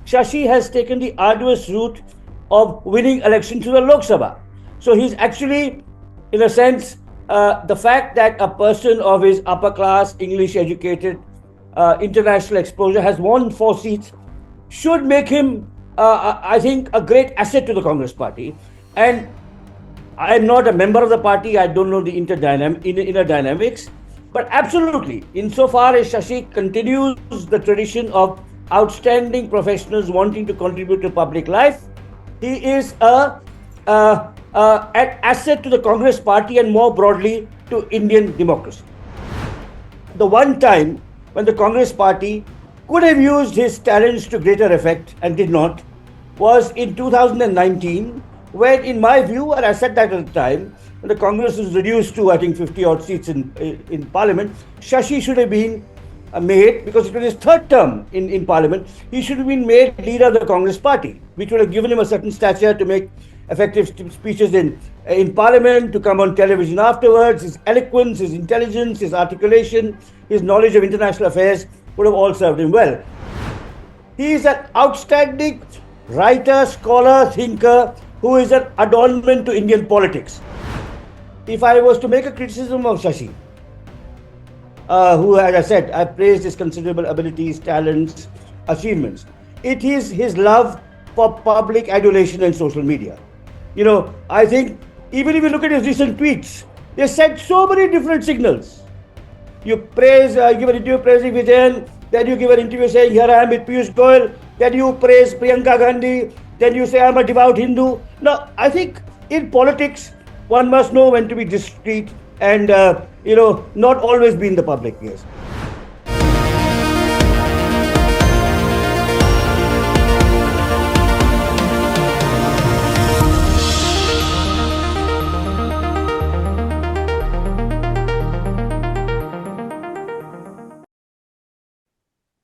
Shashi has taken the arduous route of winning elections to the Lok Sabha. So he's actually, in a sense, the fact that a person of his upper class, English educated, international exposure has won 4 seats should make him, I think, a great asset to the Congress party. And I'm not a member of the party. I don't know the inner dynamics. But absolutely, insofar as Shashi continues the tradition of outstanding professionals wanting to contribute to public life, he is an asset to the Congress party and more broadly to Indian democracy. The one time when the Congress party could have used his talents to greater effect and did not was in 2019, when, in my view, and I said that at the time, when the Congress was reduced to, I think, 50 odd seats in Parliament, Shashi should have been made, because it was his third term in Parliament, he should have been made leader of the Congress party, which would have given him a certain stature to make effective speeches in Parliament, to come on television afterwards. His eloquence, his intelligence, his articulation, his knowledge of international affairs would have all served him well. He is an outstanding writer, scholar, thinker, who is an adornment to Indian politics. If I was to make a criticism of Shashi, who, as I said, I praised his considerable abilities, talents, achievements, it is his love for public adulation and social media. I think even if you look at his recent tweets, they sent so many different signals. You praise, give an interview praising Vijay, then you give an interview saying, here I am with Piyush Goyal, then you praise Priyanka Gandhi, then you say, I'm a devout Hindu. No, I think in politics, one must know when to be discreet and, not always be in the public gaze.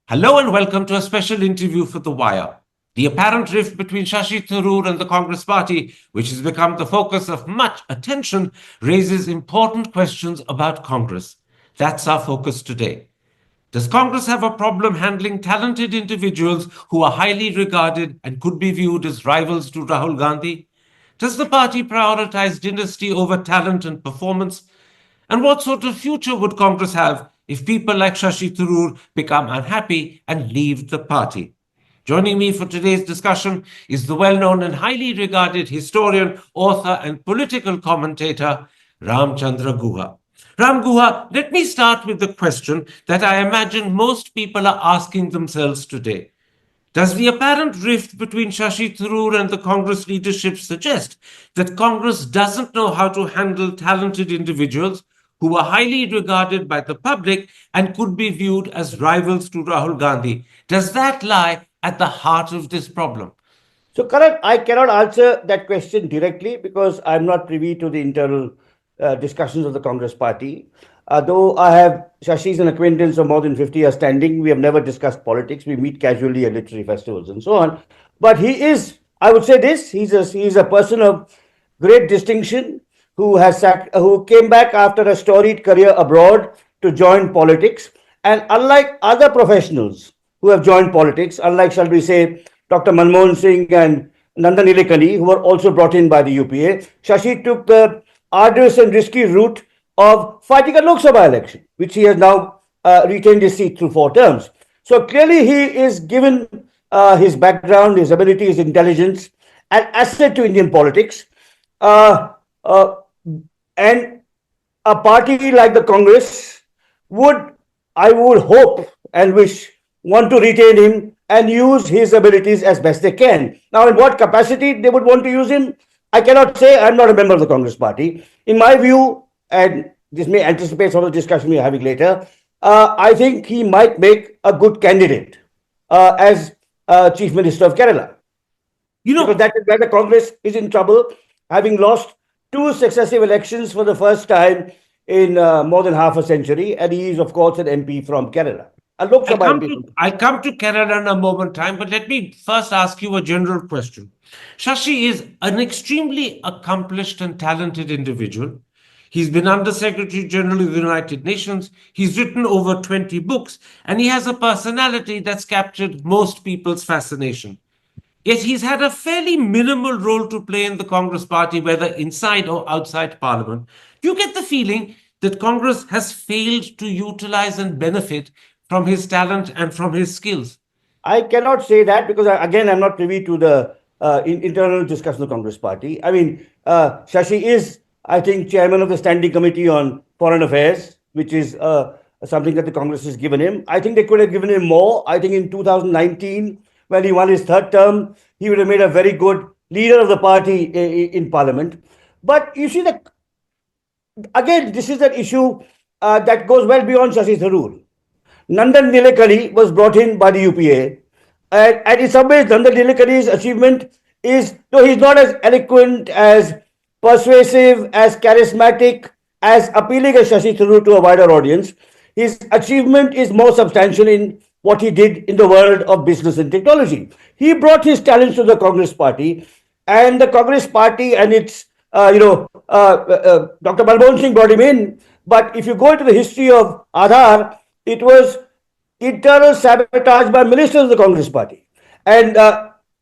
Hello and welcome to a special interview for The Wire. The apparent rift between Shashi Tharoor and the Congress party, which has become the focus of much attention, raises important questions about Congress. That's our focus today. Does Congress have a problem handling talented individuals who are highly regarded and could be viewed as rivals to Rahul Gandhi? Does the party prioritize dynasty over talent and performance? And what sort of future would Congress have if people like Shashi Tharoor become unhappy and leave the party? Joining me for today's discussion is the well-known and highly regarded historian, author, and political commentator, Ramachandra Guha. Ram Guha, let me start with the question that I imagine most people are asking themselves today. Does the apparent rift between Shashi Tharoor and the Congress leadership suggest that Congress doesn't know how to handle talented individuals who are highly regarded by the public and could be viewed as rivals to Rahul Gandhi? Does that lie at the heart of this problem? So, Karan, I cannot answer that question directly because I'm not privy to the internal discussions of the Congress party. Though I have Shashi's an acquaintance of more than 50 years standing, we have never discussed politics. We meet casually at literary festivals and so on. But he is, I would say this, he's a person of great distinction who came back after a storied career abroad to join politics. And unlike other professionals who have joined politics, unlike, shall we say, Dr. Manmohan Singh and Nandan Nilekani, who were also brought in by the UPA, Shashi took the arduous and risky route of fighting a Lok Sabha election, which he has now retained his seat through 4 terms. So clearly he is given his background, his ability, his intelligence, an asset to Indian politics. And a party like the Congress I would hope and wish, want to retain him and use his abilities as best they can. Now, in what capacity they would want to use him, I cannot say. I'm not a member of the Congress party. In my view, and this may anticipate some of the discussion we're having later, I think he might make a good candidate as Chief Minister of Kerala. Because that is where the Congress is in trouble, having lost 2 successive elections for the first time in more than half a century. And he is, of course, an MP from Kerala. I'll come to Kerala in a moment time, but let me first ask you a general question. Shashi is an extremely accomplished and talented individual. He's been Under Secretary General of the United Nations. He's written over 20 books, and he has a personality that's captured most people's fascination. Yet he's had a fairly minimal role to play in the Congress party, whether inside or outside Parliament. Do you get the feeling that Congress has failed to utilize and benefit from his talent and from his skills? I cannot say that because, again, I'm not privy to the internal discussion of the Congress party. I mean, Shashi is, I think, chairman of the Standing Committee on Foreign Affairs, which is something that the Congress has given him. I think they could have given him more. I think in 2019, when he won his third term, he would have made a very good leader of the party in Parliament. But you see, again, this is an issue that goes well beyond Shashi Tharoor. Nandan Nilekani was brought in by the UPA. And in some ways, Nandan Nilekani's achievement is, though he's not as eloquent, as persuasive, as charismatic, as appealing as Shashi Tharoor to a wider audience, his achievement is more substantial in what he did in the world of business and technology. He brought his talents to the Congress party, and the Congress party and its, Dr. Manmohan Singh brought him in. But if you go into the history of Aadhaar, it was internal sabotage by ministers of the Congress party, and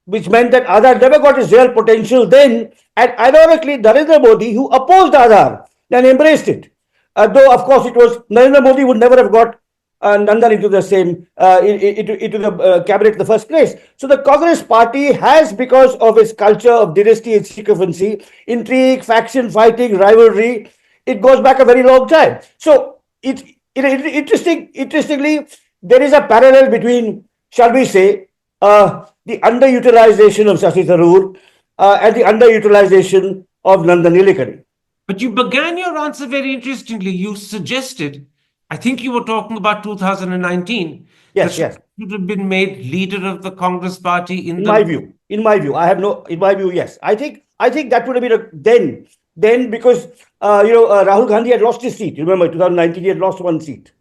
which meant that Aadhaar never got its real potential then. And ironically, Narendra Modi, who opposed Aadhaar, then embraced it. Though, of course, it was Narendra Modi would never have got Nandan into the same into the cabinet in the first place. So the Congress party has, because of its culture of dynasty and sycophancy, intrigue, faction fighting, rivalry, it goes back a very long time. So interestingly, there is a parallel between, shall we say, the underutilization of Shashi Tharoor and the underutilization of Nandan Nilekani. But you began your answer very interestingly. You suggested, I think you were talking about 2019, Yes, that yes. she should have been made leader of the Congress party In my view, yes. I think that would have been then because Rahul Gandhi had lost his seat. Remember, 2019 he had lost one seat,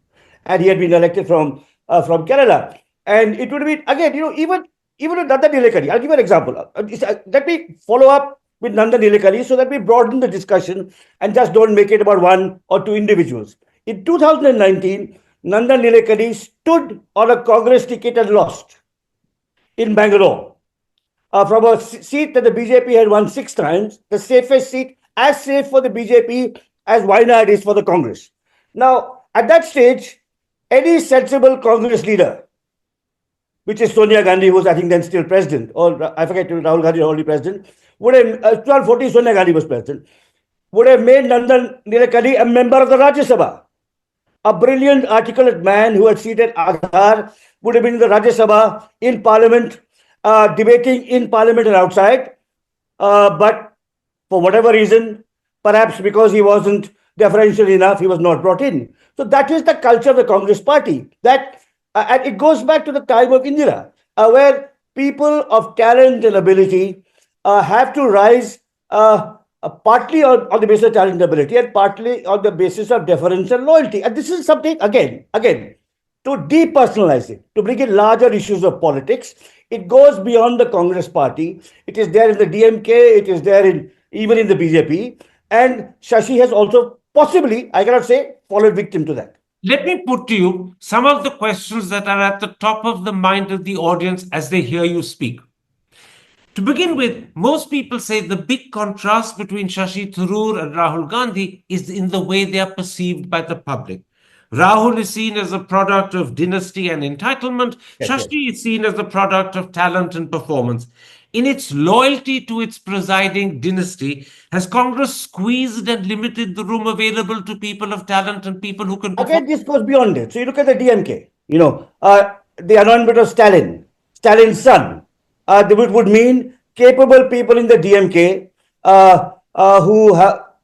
and he had been elected from Kerala, and it would have been again. Even with Nandan Nilekani, I'll give you an example. Let me follow up with Nandan Nilekani so that we broaden the discussion and just don't make it about one or two individuals. In 2019, Nandan Nilekani stood on a Congress ticket and lost in Bangalore. From a seat that the BJP had won 6 times, the safest seat, as safe for the BJP as Wayanad is for the Congress. Now, at that stage, any sensible Congress leader, which is Sonia Gandhi, who was, I think, then still president, or I forget, Rahul Gandhi, already president, would have, 2014, Sonia Gandhi was president, would have made Nandan Nilekani a member of the Rajya Sabha. A brilliant, articulate man who had seated Aadhaar would have been in the Rajya Sabha, in Parliament, debating in Parliament and outside. But for whatever reason, perhaps because he wasn't deferential enough, he was not brought in. So that is the culture of the Congress party. And it goes back to the time of Indira, where people of talent and ability have to rise partly on the basis of talent and ability and partly on the basis of deference and loyalty. And this is something, again, to depersonalize it, to bring in larger issues of politics. It goes beyond the Congress party. It is there in the DMK. It is there even in the BJP. And Shashi has also possibly, I cannot say, fallen victim to that. Let me put to you some of the questions that are at the top of the mind of the audience as they hear you speak. To begin with, most people say the big contrast between Shashi Tharoor and Rahul Gandhi is in the way they are perceived by the public. Rahul is seen as a product of dynasty and entitlement. Yes, Shashi is seen as a product of talent and performance. In its loyalty to its presiding dynasty, has Congress squeezed and limited the room available to people of talent and people who can perform? Again, this goes beyond it. So you look at the DMK, the anointment of Stalin's son, would mean capable people in the DMK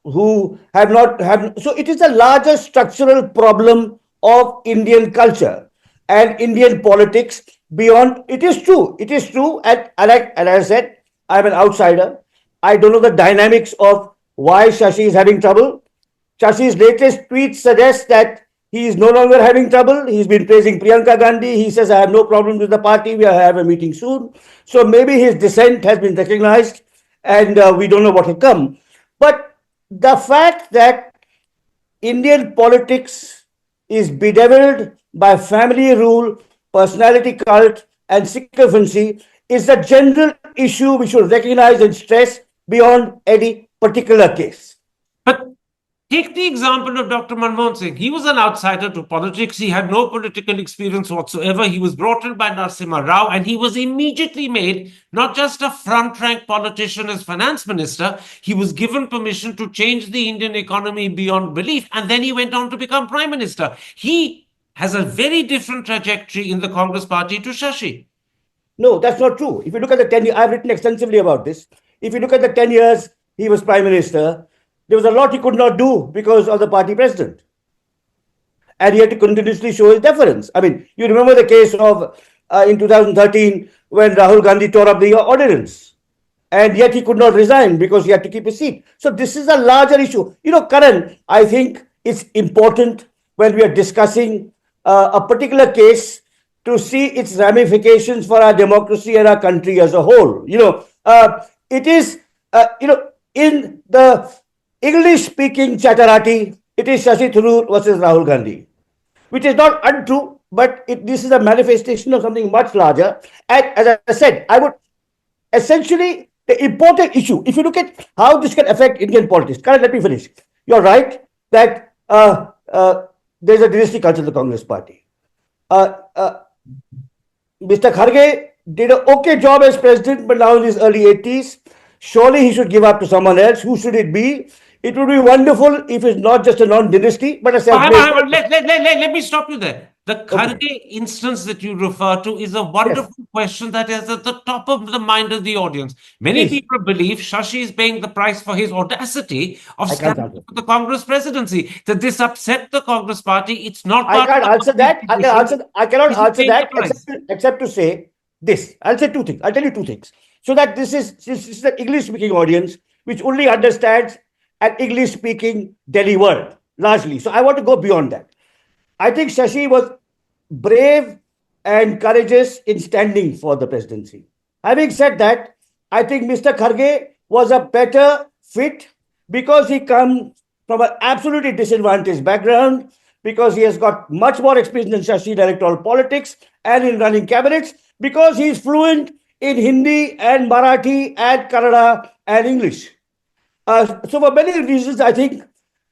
who have not have. So it is a larger structural problem of Indian culture and Indian politics beyond. It is true. And as I said, I'm an outsider. I don't know the dynamics of why Shashi is having trouble. Shashi's latest tweet suggests that he is no longer having trouble. He's been praising Priyanka Gandhi. He says, I have no problem with the party. We have a meeting soon. So maybe his dissent has been recognized and we don't know what will come. But the fact that Indian politics is bedeviled by family rule, personality cult, and sycophancy is the general issue we should recognize and stress beyond any particular case. But take the example of Dr. Manmohan Singh. He was an outsider to politics. He had no political experience whatsoever. He was brought in by Narasimha Rao and he was immediately made not just a front rank politician as finance minister, he was given permission to change the Indian economy beyond belief. And then he went on to become prime minister. He has a very different trajectory in the Congress party to Shashi. No, that's not true. If you look at the 10 years, I've written extensively about this. If you look at the 10 years he was prime minister, there was a lot he could not do because of the party president. And he had to continuously show his deference. I mean, you remember the case of in 2013 when Rahul Gandhi tore up the ordinance. And yet he could not resign because he had to keep his seat. So this is a larger issue. You know, Karan, I think it's important when we are discussing a particular case to see its ramifications for our democracy and our country as a whole. It is, in the English-speaking Chatarati, it is Shashi Tharoor versus Rahul Gandhi, which is not untrue, but this is a manifestation of something much larger. And as I said, I would essentially, the important issue, if you look at how this can affect Indian politics, Karan, let me finish. You're right that there's a dynasty culture in the Congress party. Mr. Kharge did an okay job as president, but now in his early 80s. Surely he should give up to someone else. Who should it be? It would be wonderful if it's not just a non-dynasty, but a self-made. Let me stop you there. The Kharge Okay. instance that you refer to is a Yes, wonderful question that is at the top of the mind of the audience. Many please. people believe Shashi is paying the price for his audacity of I can't standing answer. for the Congress presidency. That this upset the Congress party. It's not I part of can't the answer party's that. tradition. I cannot Is he answer paying the that price? except to say this. I'll say two things. I'll tell you two things. So that this is an English-speaking audience which only understands an English-speaking Delhi world largely. So I want to go beyond that. I think Shashi was brave and courageous in standing for the presidency. Having said that, I think Mr. Kharge was a better fit because he comes from an absolutely disadvantaged background, because he has got much more experience than Shashi in electoral politics and in running cabinets, because he is fluent in Hindi and Marathi and Kannada and English. So for many reasons, I think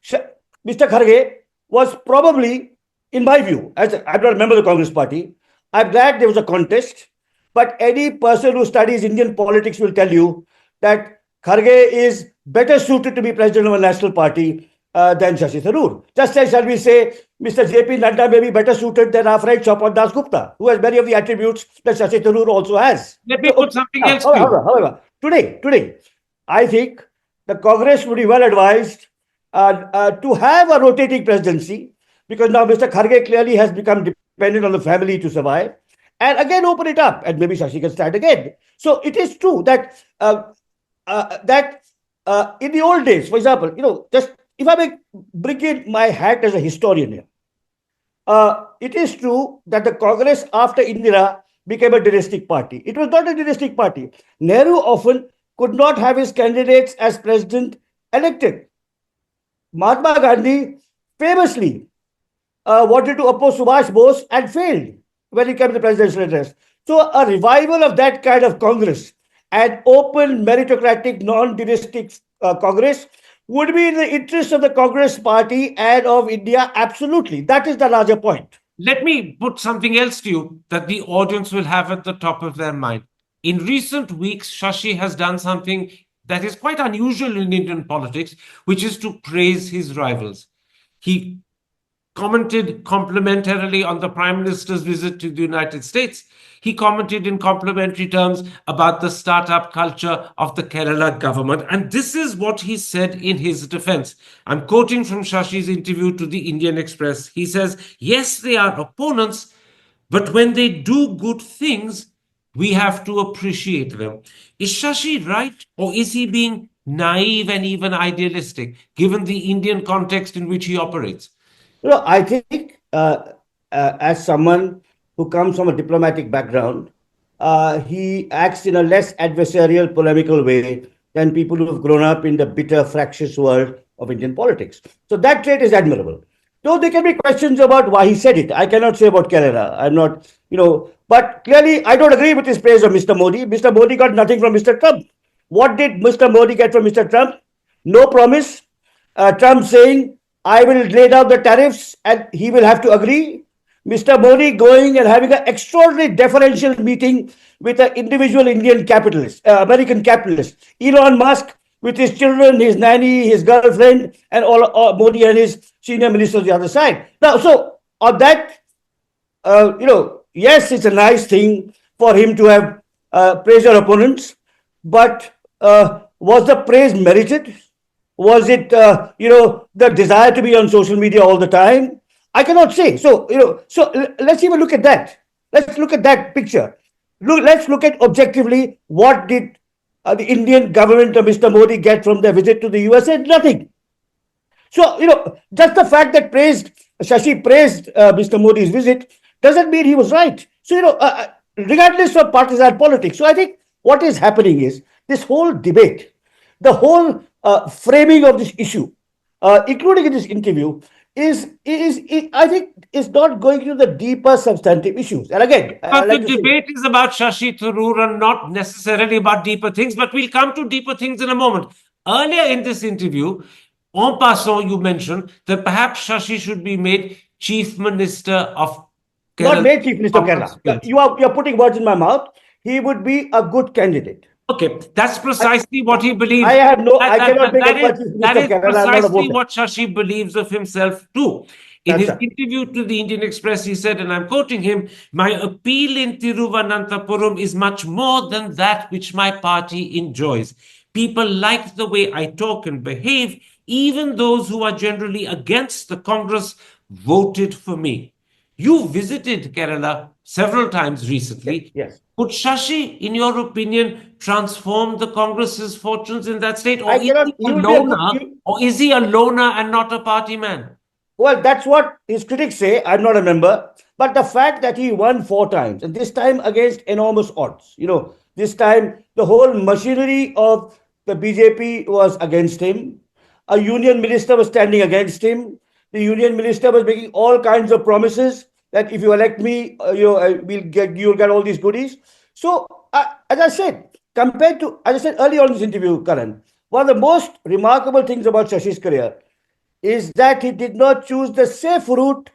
Mr. Kharge was probably, in my view, as I'm not a member of the Congress party, I'm glad there was a contest, but any person who studies Indian politics will tell you that Kharge is better suited to be president of a national party than Shashi Tharoor. Just as, shall we say, Mr. J.P. Nadda may be better suited than our friend Chapan Das Gupta, who has many of the attributes that Shashi Tharoor also has. Let me So, put okay, something else to you. however, today, I think the Congress would be well advised to have a rotating presidency, because now Mr. Kharge clearly has become dependent on the family to survive, and again open it up, and maybe Shashi can start again. So it is true that in the old days, for example, just if I may bring in my hat as a historian here, it is true that the Congress after Indira became a dynastic party. It was not a dynastic party. Nehru often could not have his candidates as president elected. Mahatma Gandhi famously wanted to oppose Subhash Bose and failed when he came to the presidential address. So a revival of that kind of Congress, an open, meritocratic, non-dynastic Congress, would be in the interest of the Congress party and of India. Absolutely. That is the larger point. Let me put something else to you that the audience will have at the top of their mind. In recent weeks, Shashi has done something that is quite unusual in Indian politics, which is to praise his rivals. He commented complimentarily on the Prime Minister's visit to the United States. He commented in complimentary terms about the startup culture of the Kerala government. And this is what he said in his defense. I'm quoting from Shashi's interview to the Indian Express. He says, yes, they are opponents, but when they do good things, we have to appreciate them. Is Shashi right, or is he being naive and even idealistic, given the Indian context in which he operates? I think as someone who comes from a diplomatic background, he acts in a less adversarial, polemical way than people who have grown up in the bitter, fractious world of Indian politics. So that trait is admirable. Though there can be questions about why he said it. I cannot say about Kerala. I'm not, but clearly I don't agree with his praise of Mr. Modi. Mr. Modi got nothing from Mr. Trump. What did Mr. Modi get from Mr. Trump? No promise. Trump saying, I will lay down the tariffs and he will have to agree. Mr. Modi going and having an extraordinary deferential meeting with an individual Indian capitalist, American capitalist, Elon Musk, with his children, his nanny, his girlfriend, and all Modi and his senior ministers on the other side. Now, so on that, yes, it's a nice thing for him to have praised your opponents, but was the praise merited? Was it, the desire to be on social media all the time? I cannot say. So, let's even look at that. Let's look at that picture. Let's look at objectively what did the Indian government of Mr. Modi get from their visit to the USA? Nothing. So, just the fact that Shashi praised Mr. Modi's visit doesn't mean he was right. So, regardless of partisan politics. So, I think what is happening is this whole debate, the whole framing of this issue, including in this interview, is I think is not going into the deeper substantive issues. And again, but the debate is about Shashi Tharoor and not necessarily about deeper things, but we'll come to deeper things in a moment. Earlier in this interview, en passant, you mentioned that perhaps Shashi should be made Chief Minister of Kerala. Not made Chief Minister of Kerala. You're putting words in my mouth. He would be a good candidate. Okay, that's precisely what he believes. I cannot make that is precisely what Shashi believes of himself too. In his interview to the Indian Express, he said, and I'm quoting him, "My appeal in Thiruvananthapuram is much more than that which my party enjoys. People like the way I talk and behave. Even those who are generally against the Congress voted for me." You visited Kerala several times recently. Yes. Could Shashi, in your opinion, transform the Congress's fortunes in that state? Or is he a loner and not a party man? Well, that's what his critics say. I'm not a member. But the fact that he won 4 times, and this time against enormous odds, this time the whole machinery of the BJP was against him. A union minister was standing against him. The union minister was making all kinds of promises that if you elect me, you'll get all these goodies. So, as I said earlier on in this interview, Karan, one of the most remarkable things about Shashi's career is that he did not choose the safe route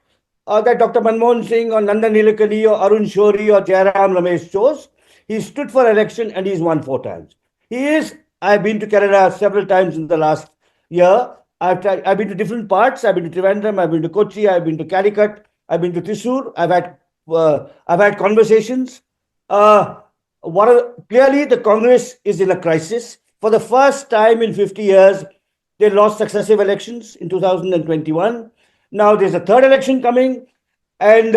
that Dr. Manmohan Singh or Nandan Nilekani or Arun Shori or Jairam Ramesh chose. He stood for election and he's won 4 times. I've been to Kerala several times in the last year. I've been to different parts. I've been to Trivandrum, I've been to Kochi, I've been to Calicut, I've been to Thrissur. I've had conversations. Clearly, the Congress is in a crisis. For the first time in 50 years, they lost successive elections in 2021. Now there's a third election coming, and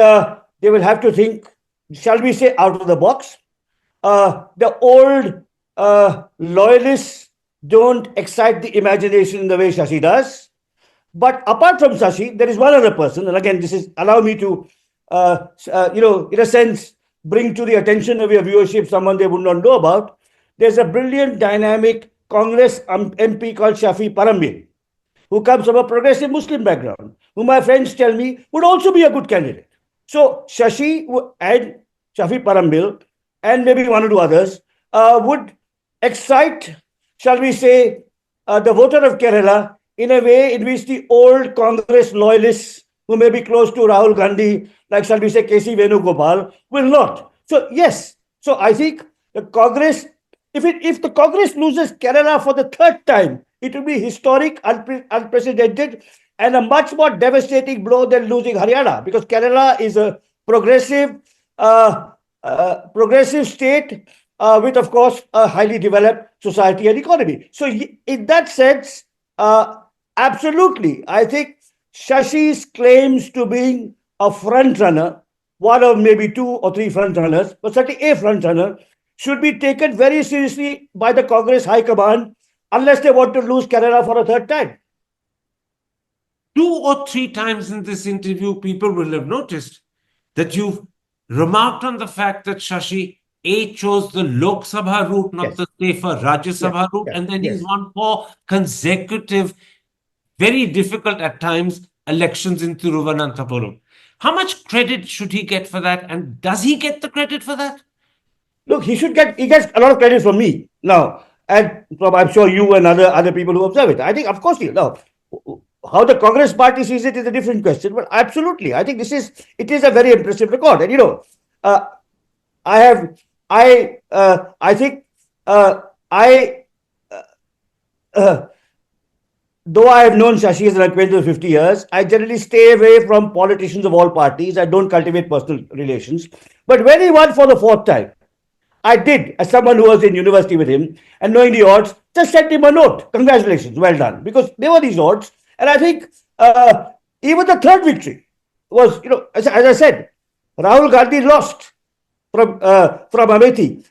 they will have to think, shall we say, out of the box. The old loyalists don't excite the imagination in the way Shashi does. But apart from Shashi, there is one other person, and again, allow me to, in a sense, bring to the attention of your viewership someone they would not know about. There's a brilliant, dynamic Congress MP called Shafi Parambil, who comes from a progressive Muslim background, who my friends tell me would also be a good candidate. So Shashi and Shafi Parambil, and maybe one or two others, would excite, shall we say, the voter of Kerala in a way in which the old Congress loyalists who may be close to Rahul Gandhi, like shall we say K.C. Venugopal, will not. So yes, so I think the Congress, if the Congress loses Kerala for the 3rd time, it will be historic, unprecedented, and a much more devastating blow than losing Haryana, because Kerala is a progressive state with, of course, a highly developed society and economy. So in that sense, absolutely, I think Shashi's claims to being a front runner, one of maybe 2 or 3 front runners, but certainly a front runner, should be taken very seriously by the Congress High Command unless they want to lose Kerala for a 3rd time. 2 or 3 times in this interview, people will have noticed that you've remarked on the fact that Shashi chose the Lok Sabha route, not the safer Rajya Sabha route, and then he's won 4 consecutive very difficult at times elections in Thiruvananthapuram. How much credit should he get for that? And does he get the credit for that? Look, he gets a lot of credit from me now, and from I'm sure you and other people who observe it. I think, of course, he now how the Congress party sees it is a different question, but absolutely, I think it is a very impressive record, and uh, I have I think I uh, though I have known Shashi as an acquaintance of 50 years, I generally stay away from politicians of all parties. I don't cultivate personal relations. But when he won for the fourth time, I did, as someone who was in university with him and knowing the odds, just sent him a note. Congratulations, well done. Because there were these odds. And I think even the third victory was, as I said, Rahul Gandhi lost from Amethi.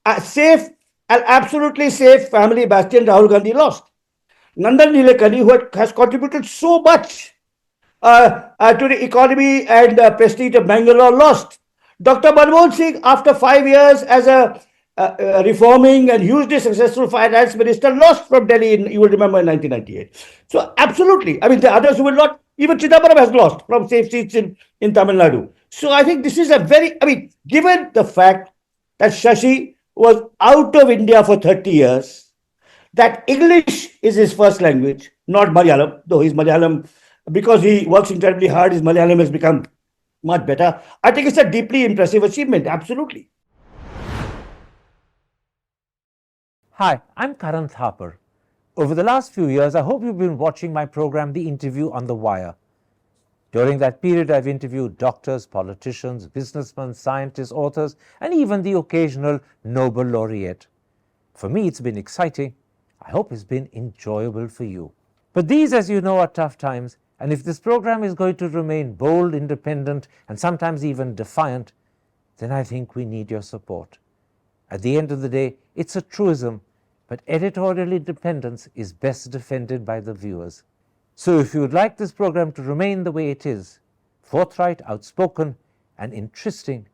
A safe, an absolutely safe family bastion, Rahul Gandhi lost. Nandan Nilekani, who has contributed so much to the economy and prestige of Bangalore, lost. Dr. Manmohan Singh, after 5 years as a reforming and hugely successful finance minister, lost from Delhi, you will remember, in 1998. So, absolutely. I mean, the others who will not, even Chidambaram has lost from safe seats in Tamil Nadu. So, I think this is given the fact that Shashi was out of India for 30 years, that English is his first language, not Malayalam, though his Malayalam, because he works incredibly hard, his Malayalam has become much better. I think it's a deeply impressive achievement, absolutely. Hi, I'm Karan Thapar. Over the last few years, I hope you've been watching my program, The Interview on the Wire. During that period, I've interviewed doctors, politicians, businessmen, scientists, authors, and even the occasional Nobel laureate. For me, it's been exciting. I hope it's been enjoyable for you. But these, as you know, are tough times, and if this program is going to remain bold, independent, and sometimes even defiant, then I think we need your support. At the end of the day, it's a truism, but editorial independence is best defended by the viewers. So if you would like this program to remain the way it is, forthright, outspoken, and interesting,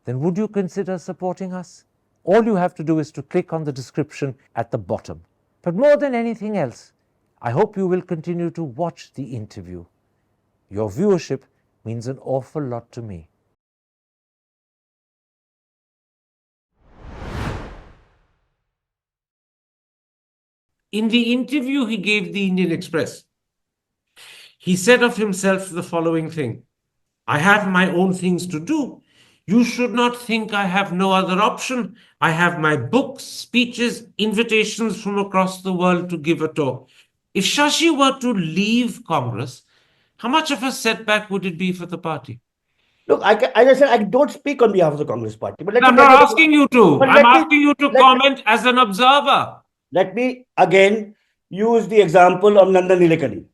then would you consider supporting us? All you have to do is to click on the description at the bottom. But more than anything else, I hope you will continue to watch the interview. Your viewership means an awful lot to me. In the interview he gave the Indian Express, he said of himself the following thing: I have my own things to do. You should not think I have no other option. I have my books, speeches, invitations from across the world to give a talk. If Shashi were to leave Congress, how much of a setback would it be for the party? Look, as I said, I don't speak on behalf of the Congress party. But let me I'm tell not you, asking you to. but I'm asking you to comment as an observer. let me again use the example of Nandan Nilekani.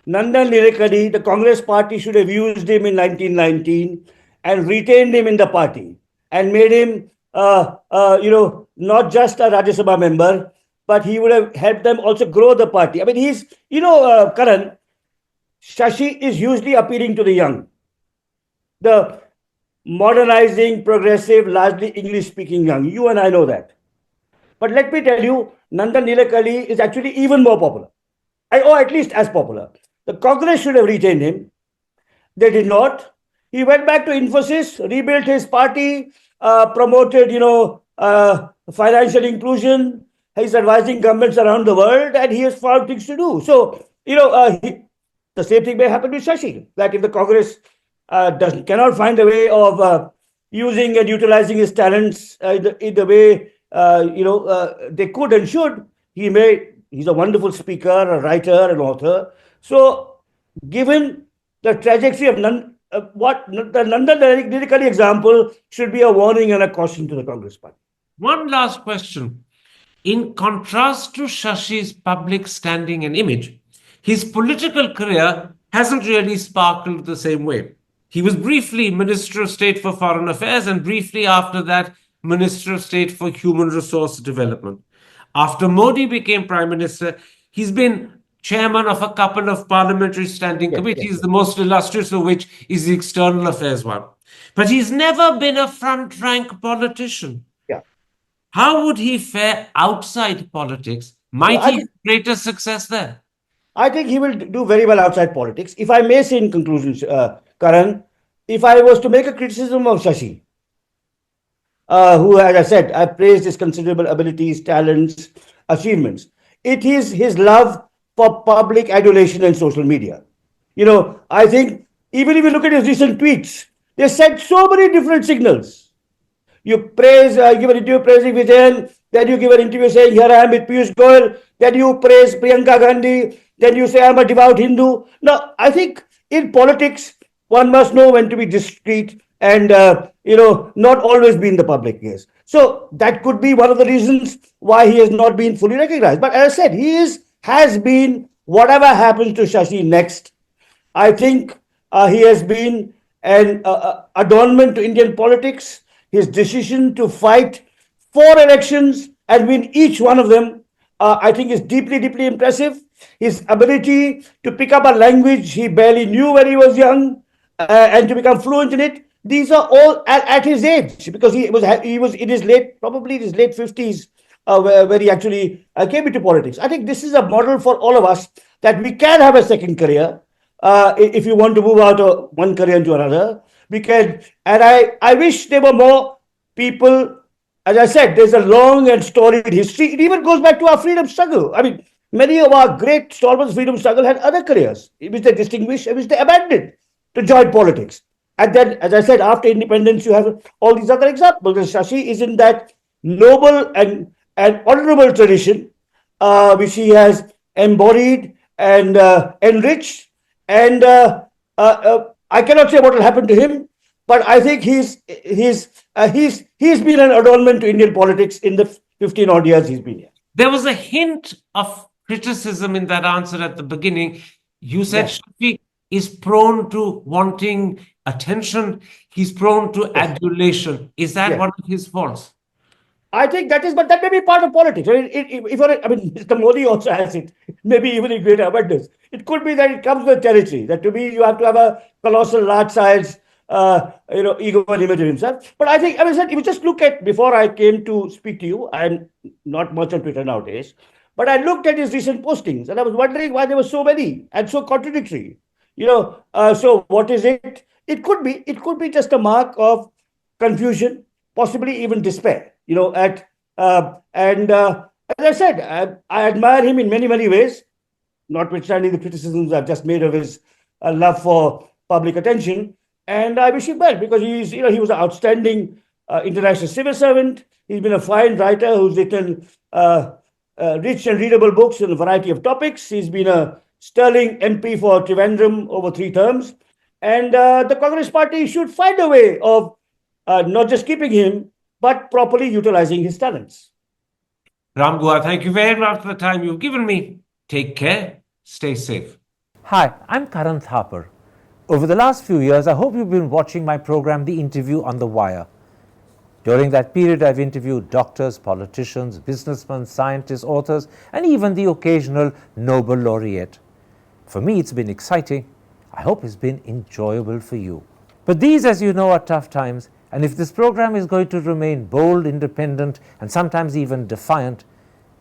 Nandan Nilekani, the Congress party should have used him in 1919 and retained him in the party and made him, not just a Rajya Sabha member, but he would have helped them also grow the party. I mean, Karan, Shashi is hugely appealing to the young, the modernizing, progressive, largely English speaking young. You and I know that. But let me tell you, Nandan Nilekani is actually even more popular, or at least as popular. The Congress should have retained him. They did not. He went back to Infosys, rebuilt his party, promoted, financial inclusion. He's advising governments around the world, and he has found things to do. So, the same thing may happen with Shashi. That if the Congress cannot find a way of using and utilizing his talents in the way they could and should, he's a wonderful speaker, a writer, an author. So, given the trajectory of what the Nandan Nilekani example should be a warning and a caution to the Congress party. One last question. In contrast to Shashi's public standing and image, his political career hasn't really sparkled the same way. He was briefly Minister of State for Foreign Affairs and briefly after that, Minister of State for Human Resource Development. After Modi became Prime Minister, he's been chairman of a couple of parliamentary standing committees, the most illustrious of which is the External Affairs one. But he's never been a front rank politician. How would he fare outside politics? Might he have greater success there? I think he will do very well outside politics. If I may say in conclusion, Karan, if I was to make a criticism of Shashi, who, as I said, I praised his considerable abilities, talents, achievements. It is his love for public adulation and social media. I think even if you look at his recent tweets, they sent so many different signals. You give an interview praising Vijayan, then you give an interview saying, here I am with Piyush Goyal, then you praise Priyanka Gandhi, then you say, I'm a devout Hindu. Now, I think in politics, one must know when to be discreet and, not always be in the public gaze. So that could be one of the reasons why he has not been fully recognized. But as I said, has been, whatever happens to Shashi next, I think he has been an adornment to Indian politics. His decision to fight 4 elections and win each one of them, I think, is deeply, deeply impressive. His ability to pick up a language he barely knew when he was young and to become fluent in it. These are all at his age, because he was in his probably in his late 50s, where he actually came into politics. I think this is a model for all of us, that we can have a second career. If you want to move out of one career into another, we can. And I wish there were more people. As I said, there's a long and storied history. It even goes back to our freedom struggle. I mean, many of our great stalwarts of freedom struggle had other careers, which they distinguished and which they abandoned to join politics. And then, as I said, after independence, you have all these other examples. And Shashi is in that noble and honorable tradition, which he has embodied and enriched. And I cannot say what will happen to him, but I think he's been an adornment to Indian politics in the 15 odd years he's been here. There was a hint of criticism in that answer at the beginning. You said Shafi is prone to wanting attention. He's prone to adulation. Is that one of his faults? I think but that may be part of politics. Mr. Modi also has it, maybe even in greater abundance. It could be that it comes with territory, that to me, you have to have a colossal, large size, ego and image of himself. But I think, if you just look at, before I came to speak to you, I'm not much on Twitter nowadays, but I looked at his recent postings and I was wondering why there were so many and so contradictory. So what is it? It could be just a mark of confusion, possibly even despair. As I said, I admire him in many, many ways, notwithstanding the criticisms I've just made of his love for public attention. And I wish him well, because he was an outstanding international civil servant. He's been a fine writer who's written rich and readable books on a variety of topics. He's been a sterling MP for Trivandrum over 3 terms. And the Congress party should find a way of not just keeping him, but properly utilizing his talents. Ram Guha, thank you very much for the time you've given me. Take care. Stay safe. Hi, I'm Karan Thapar. Over the last few years, I hope you've been watching my program, The Interview on the Wire. During that period, I've interviewed doctors, politicians, businessmen, scientists, authors, and even the occasional Nobel laureate. For me, it's been exciting. I hope it's been enjoyable for you. But these, as you know, are tough times. And if this program is going to remain bold, independent, and sometimes even defiant,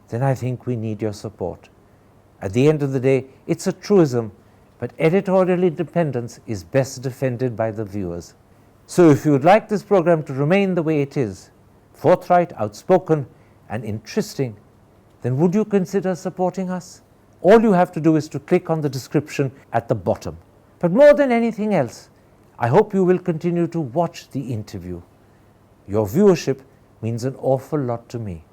then I think we need your support. At the end of the day, it's a truism, but editorial independence is best defended by the viewers. So if you would like this program to remain the way it is, forthright, outspoken, and interesting, then would you consider supporting us? All you have to do is to click on the description at the bottom. But more than anything else, I hope you will continue to watch The Interview. Your viewership means an awful lot to me.